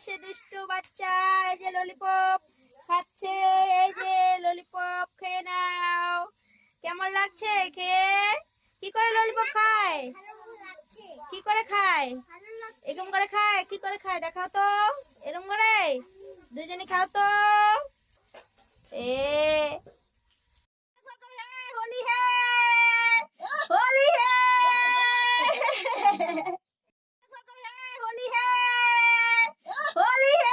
আসে দুষ্টু বাচ্চা। এই যে ললিপপ খাচ্ছে, এই যে ললিপপ খেয়ে নাও। কেমন লাগছে খেয়ে? কি করে ললিপপ খায়? কি করে খায়? এরকম করে খায়? কি করে খায় দেখাও তো। এরকম করে দুজনে খাও তো। এ होली है, होली है, होली है, होली है।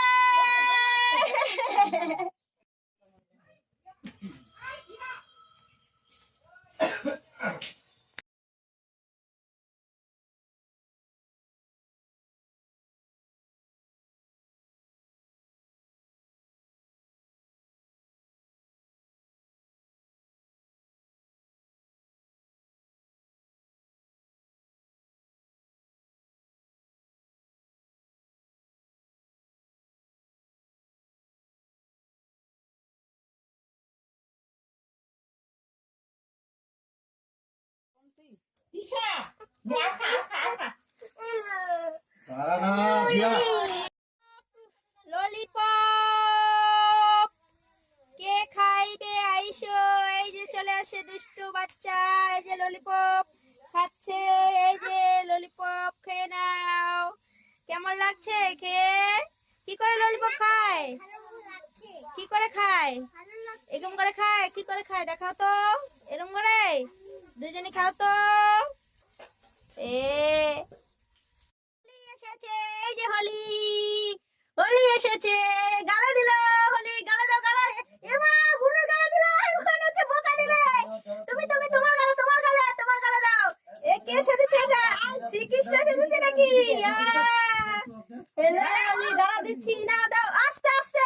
দিশা না খা খা খা তারা না দিয়া ললিপপ কে খাইবে আইসো। এই যে চলে আসে দুষ্টু বাচ্চা। এই যে ললিপপ খাচ্ছে, এই যে ললিপপ খেয়ে নাও। কেমন লাগছে খেয়ে? কি করে ললিপপ খায়? কি করে খায়? এরকম করে খায়? কি করে খায় দেখাও তো। এরকম করে দুজনে খাও তো। এ হোলি এসেছে, এই যে হোলি, হোলি এসেছে। গালা দিল হোলি, গালা দাও গালা। এমা বুনুর গালা দিল, বুনুকে বোকা দিলে। তুমি তুমি তোমার গালা, তোমার গালা, তোমার গালা দাও। এ কে সেজেছে এটা? শ্রীকৃষ্ণ সেজেছে নাকি? হেলো হোলি গালা দিচ্ছি না, দাও আস্তে আস্তে।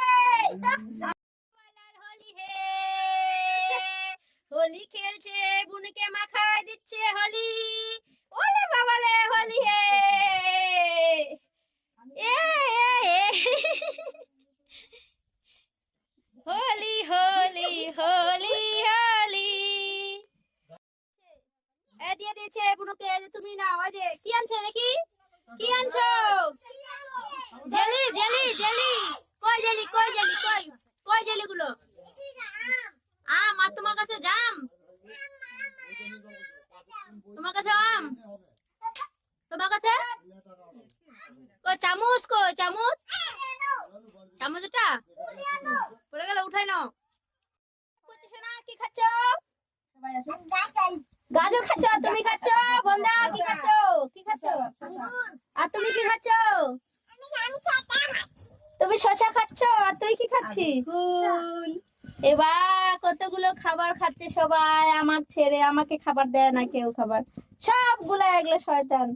হোলি হে, হোলি খেলছে, বুনুকে মাখায় দিচ্ছে হোলি। ওলে বাবালে হোলি হে। এ হোলি হোলি হোলি হোলি। এ দিয়ে দিয়েছে বুনুকে, যে তুমি নাও। আজ কি আনছে নাকি? কি আনছো? Jelly jelly jelly. কই জেলি, কই জেলি, কই কই জেলি গুলো? আম। আর তোমার কাছে জাম? তোমার কাছে আম? তোমার কাছে কই চামচ? কই চামচ? চামচ ওটা পড়ে গেল, উঠাই নাও। না কি খাচ্ছ? গাজর খাচ্ছ? আর তুমি খাচ্ছ? বন্ধা কি খাচ্ছ? কি খাচ্ছ? আর তুমি কি খাচ্ছ? তুমি শসা খাচ্ছ? আর তুই কি খাচ্ছিস? এবার কতগুলো খাবার খাচ্ছে সবাই, আমার ছেড়ে। আমাকে খাবার দেয় না কেউ খাবার। সবগুলো এগুলো শয়তান।